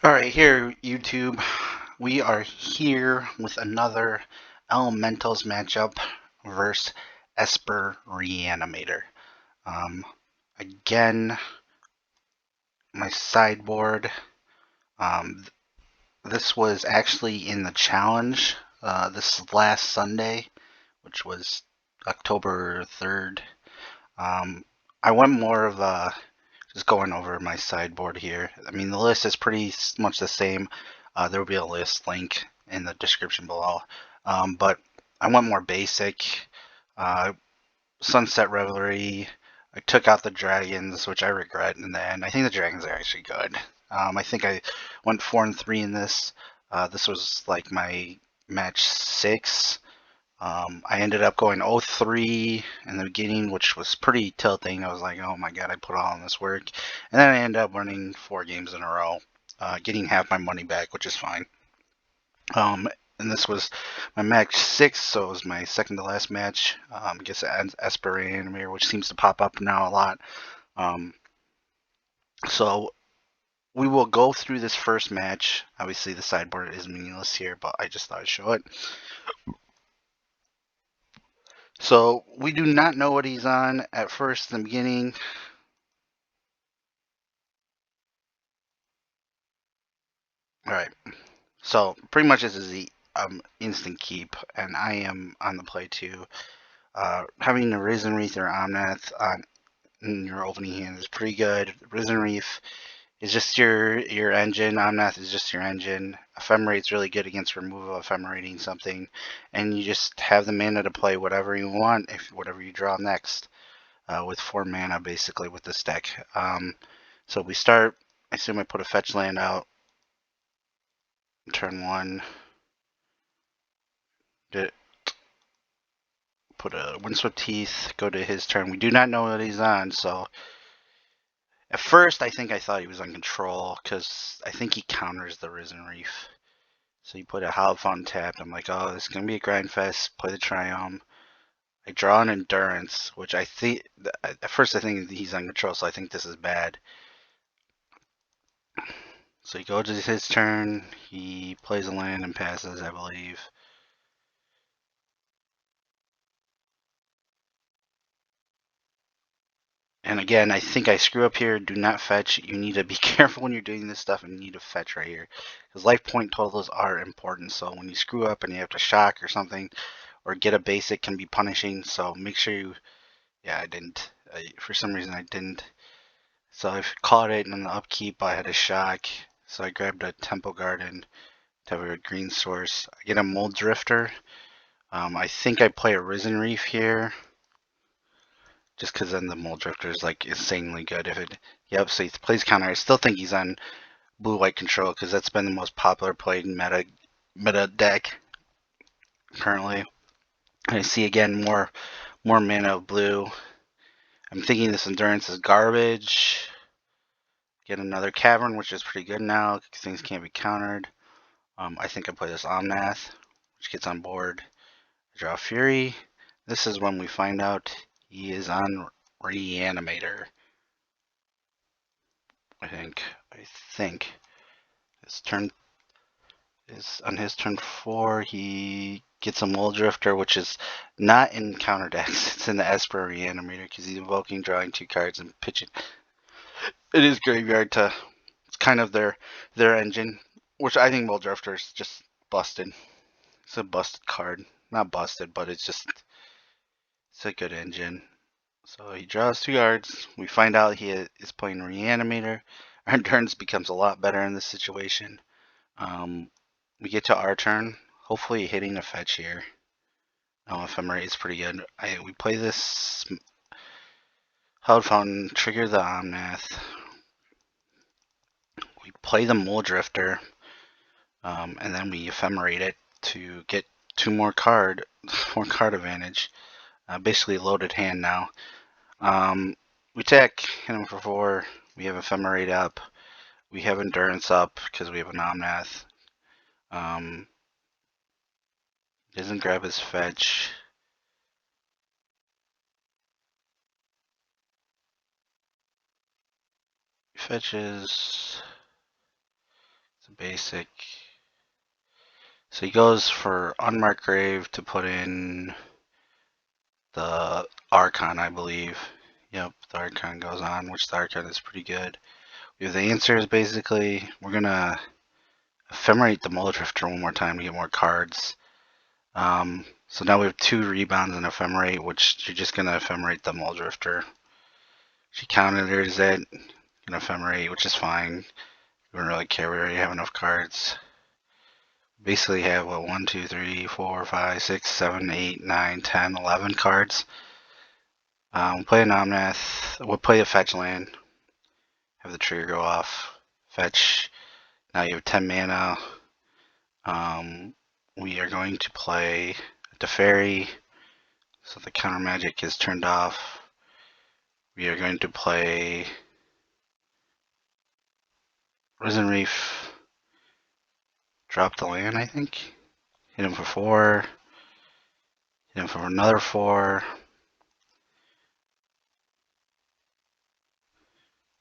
Alright, here, YouTube. We are here with another Elementals matchup versus Esper Reanimator. Um, Again, my sideboard. Um, this was actually in the challenge this last Sunday, which was October 3rd. I went more of just going over my sideboard here. I mean, the list is pretty much the same. There will be a list link in the description below. But I went more basic. Uh, Sunset Revelry. I took out the dragons, which I regret in the end. I think the dragons are actually good. I think I went 4-3 in this. This was like my match 6. I ended up going 0-3 in the beginning, which was pretty tilting. I was like, oh my god, I put all in this work. And then I ended up winning 4 games in a row, getting half my money back, which is fine. And this was my match 6, so it was my second to last match against Esper Reanimator, which seems to pop up now a lot. Um, so we will go through this first match. Obviously, the sideboard is meaningless here, but I just thought I'd show it. So we do not know what he's on at first in the beginning. All right. So pretty much this is the instant keep, and I am on the play too. Having a Risen Wreath or Omnath on in your opening hand is pretty good. Risen Wreath is just your engine. Omnath is just your engine. Ephemerate's really good against removal, ephemerating something, and you just have the mana to play whatever you want, if whatever you draw next, with 4 mana basically with this deck. So we start. I assume I put a fetch land out turn 1. Put a Windswept Teeth, go to his turn. We do not know what he's on, so at first I think I thought he was on control because I think he counters the Risen Reef. So he put a Hallowed Fountain tapped. I'm like, oh, this is gonna be a grind fest. Play the Triumph. I draw an Endurance, which I think at first I think he's on control, so I think this is bad. So he goes to his turn. He plays a land and passes, I believe. And again, I think I screw up here. Do not fetch. You need to be careful when you're doing this stuff and you need to fetch right here. Because life point totals are important. So when you screw up and you have to shock or something or get a basic can be punishing. So make sure you, yeah, I didn't. For some reason I didn't. So I caught it in the upkeep. I had a shock. So I grabbed a Temple Garden to have a green source. I get a Mold Drifter. I think I play a Risen Reef here. Just because then the Mold Drifter is like insanely good. If it, yep, so he plays counter. I still think he's on blue-white control because that's been the most popular played meta deck currently. I see again more mana of blue. I'm thinking this endurance is garbage. Get another cavern, which is pretty good now. Things can't be countered. I think I play this Omnath, which gets on board. Draw Fury. This is when we find out he is on Reanimator. I think his turn is on his turn 4. He gets a Mole Drifter, which is not in counter decks. It's in the Esper Reanimator because he's invoking, drawing 2 cards, and pitching. It is graveyard to. It's kind of their engine, which I think Mole Drifter is just busted. It's a busted card. Not busted, but it's a good engine. So he draws 2 cards. We find out he is playing Reanimator. Our turns becomes a lot better in this situation. We get to our turn. Hopefully hitting a fetch here. Oh, Ephemerate is pretty good. We play this Hallowed Fountain, trigger the Omnath. We play the Mole Drifter, and then we Ephemerate it to get 2 more card, 4 card advantage. Basically loaded hand now. We attack, hit him for 4. We have Ephemerate up. We have Endurance up because we have an Omnath. Doesn't grab his fetch. Fetches. basic. So he goes for Unmarked Grave to put in the Archon, I believe. Yep, the Archon goes on, which the Archon is pretty good. We have the answers, basically. We're going to ephemerate the Muldrifter one more time to get more cards. So now we have 2 rebounds and ephemerate, which you're just going to ephemerate the Muldrifter. She counters it, going to ephemerate, which is fine. We don't really care, we already have enough cards. Basically have, 1, 2, 3, 4, 5, 6, 7, 8, 9, 10, 11 cards. We'll play an Omnath. We'll play a fetch land. Have the trigger go off. Fetch. Now you have 10 mana. We are going to play the Teferi, so the counter magic is turned off. We are going to play Risen Reef. Drop the land, I think. Hit him for 4. Hit him for another 4.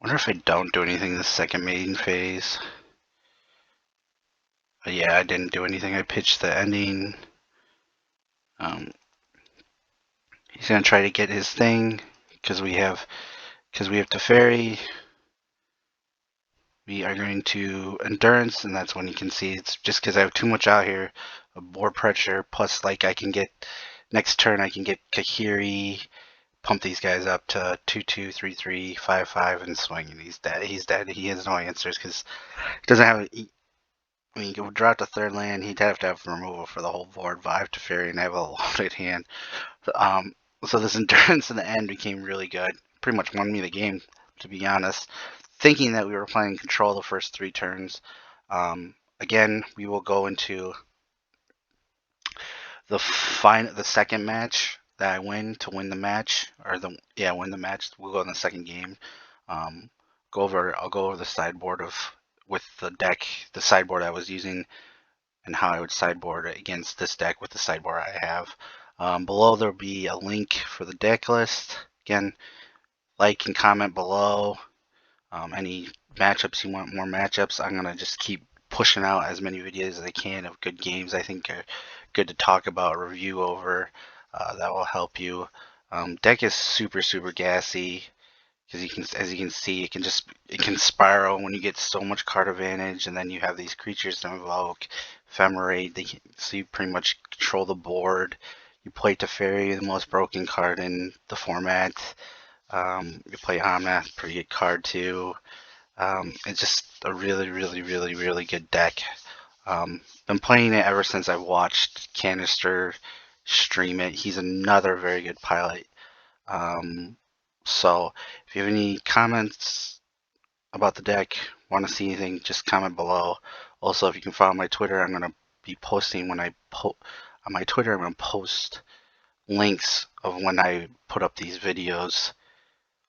Wonder if I don't do anything this second main phase. But yeah, I didn't do anything. I pitched the ending. He's gonna try to get his thing because we have Teferi. We are going to Endurance, and that's when you can see it's just because I have too much out here of board pressure. Plus, like, I can get next turn, I can get Kahiri, pump these guys up to 2/2, 3/3, 5/5, and swing, and he's dead. He's dead. He has no answers because he doesn't have. I mean, he would draw out the third land. He'd have to have removal for the whole board. But I have Teferi and I have a loaded hand. So this Endurance in the end became really good. Pretty much won me the game, to be honest. Thinking that we were playing control the first 3 turns. Again, we will go into the second match that I win to win the match, or win the match. We'll go in the second game. I'll go over the sideboard with the deck, the sideboard I was using, and how I would sideboard against this deck with the sideboard I have. Below there'll be a link for the deck list. Again, like and comment below. Any matchups you want, more matchups. I'm gonna just keep pushing out as many videos as I can of good games I think are good to talk about, review over. That will help you. Deck is super gassy because as you can see, it can spiral when you get so much card advantage, and then you have these creatures to invoke, ephemerate. So you pretty much control the board. You play Teferi, the most broken card in the format. You play Omnath, pretty good card too. It's just a really good deck. Been playing it ever since I watched Canister stream it. He's another very good pilot. So if you have any comments about the deck, want to see anything, just comment below. Also, if you can follow my Twitter, I'm gonna be posting when I on my Twitter. I'm gonna post links of when I put up these videos.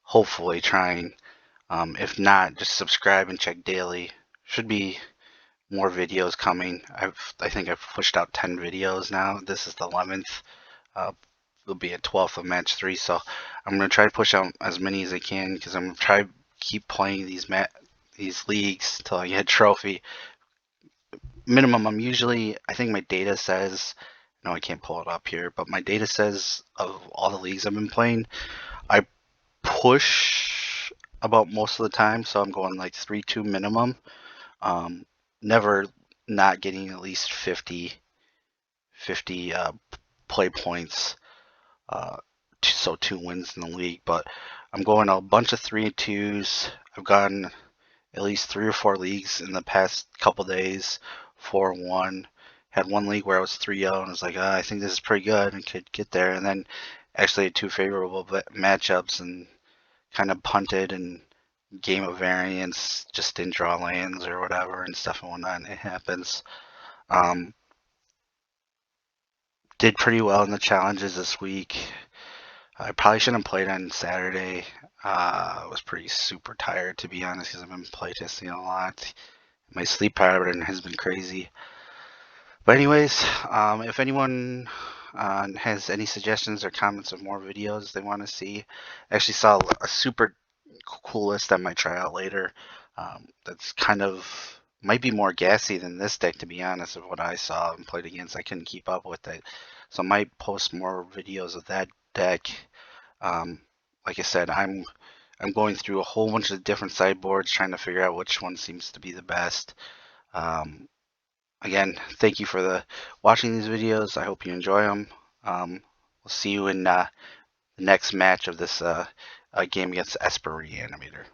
Hopefully, trying. If not, just subscribe and check daily. Should be more videos coming. I think I've pushed out 10 videos now. This is the 11th. It'll be a 12th of match 3. So I'm gonna try to push out as many as I can because I'm gonna try to keep playing these leagues until I get a trophy. Minimum, I think my data says. No, I can't pull it up here, but my data says of all the leagues I've been playing, I push about most of the time, so I'm going like 3-2 minimum. Never not getting at least 50 play points. So 2 wins in the league, but I'm going a bunch of 3-2s. I've gotten at least 3 or 4 leagues in the past couple days, 4-1. Had one league where I was 3-0 and I was like, I think this is pretty good and could get there. And then actually had 2 favorable matchups and kind of punted and game of variance, just didn't draw lands or whatever and stuff and whatnot. It happens. Did pretty well in the challenges this week. I probably shouldn't have played on Saturday. I was pretty super tired, to be honest, because I've been playtesting a lot. My sleep pattern has been crazy. But anyways, if anyone has any suggestions or comments of more videos they want to see, I actually saw a super cool list I might try out later. That's kind of might be more gassy than this deck, to be honest, of what I saw and played against. I couldn't keep up with it. So I might post more videos of that deck. Um, like I said, I'm going through a whole bunch of different sideboards trying to figure out which one seems to be the best. Um, Again, thank you for watching these videos. I hope you enjoy them. We'll see you in the next match of this game against Esper Reanimator.